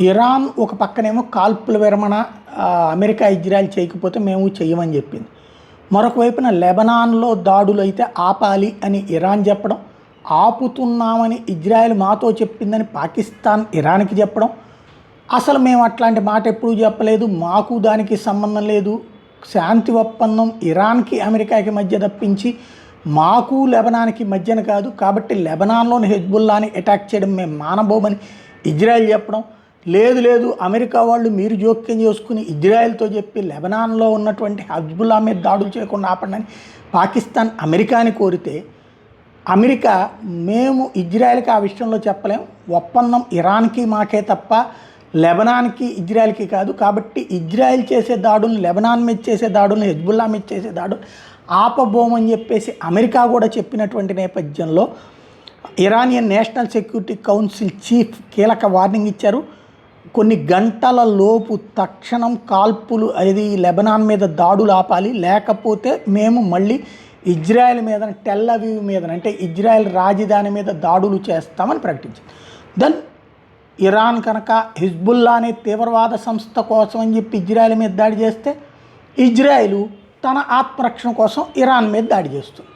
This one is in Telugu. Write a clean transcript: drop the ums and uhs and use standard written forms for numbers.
ఇరాన్ ఒక పక్కనేమో కాల్పుల విరమణ అమెరికా, ఇజ్రాయెల్ చేయకపోతే మేము చెయ్యమని చెప్పింది. మరొక వైపున లెబనాన్లో దాడులు అయితే ఆపాలి అని ఇరాన్ చెప్పడం, ఆపుతున్నామని ఇజ్రాయెల్ మాతో చెప్పిందని పాకిస్తాన్ ఇరాన్కి చెప్పడం, అసలు మేము అట్లాంటి మాట ఎప్పుడూ చెప్పలేదు, మాకు దానికి సంబంధం లేదు, శాంతి ఒప్పందం ఇరాన్కి అమెరికాకి మధ్య తప్పించి మాకు లెబనాన్కి మధ్యన కాదు, కాబట్టి లెబనాన్లోని హెజ్బుల్లాని అటాక్ చేయడం మేము మానబోమని ఇజ్రాయెల్ చెప్పడం, లేదు లేదు అమెరికా వాళ్ళు మీరు జోక్యం చేసుకుని ఇజ్రాయెల్తో చెప్పి లెబనాన్లో ఉన్నటువంటి హెజ్బుల్లా మీద దాడులు చేయకుండా ఆపండి పాకిస్తాన్ అమెరికాని కోరితే, అమెరికా మేము ఇజ్రాయెల్కి ఆ విషయంలో చెప్పలేం, ఒప్పందం ఇరాన్కి మాకే తప్ప లెబనాన్కి ఇజ్రాయెల్కి కాదు, కాబట్టి ఇజ్రాయెల్ చేసే దాడులను, లెబనాన్ మీద చేసే దాడులను, హెజ్బుల్లా మీద చేసే దాడులు ఆపబోమని చెప్పేసి అమెరికా కూడా చెప్పినటువంటి నేపథ్యంలో Iranian national security council chief కీలక వార్నింగ్ ఇచ్చారు. కొన్ని గంటల లోపు తక్షణం కాల్పులు, అది లెబనాన్ మీద దాడులు ఆపాలి, లేకపోతే మేము మళ్ళీ ఇజ్రాయెల్ మీద, టెల్ అవీవ్ మీద, అంటే ఇజ్రాయెల్ రాజధాని మీద దాడులు చేస్తామని ప్రకటించింది. దెన్ ఇరాన్ కనుక హిజ్బుల్లా అనే తీవ్రవాద సంస్థ కోసం అని చెప్పి ఇజ్రాయెల్ మీద దాడి చేస్తే, ఇజ్రాయెల్ తన ఆత్మరక్షణ కోసం ఇరాన్ మీద దాడి చేస్తుంది.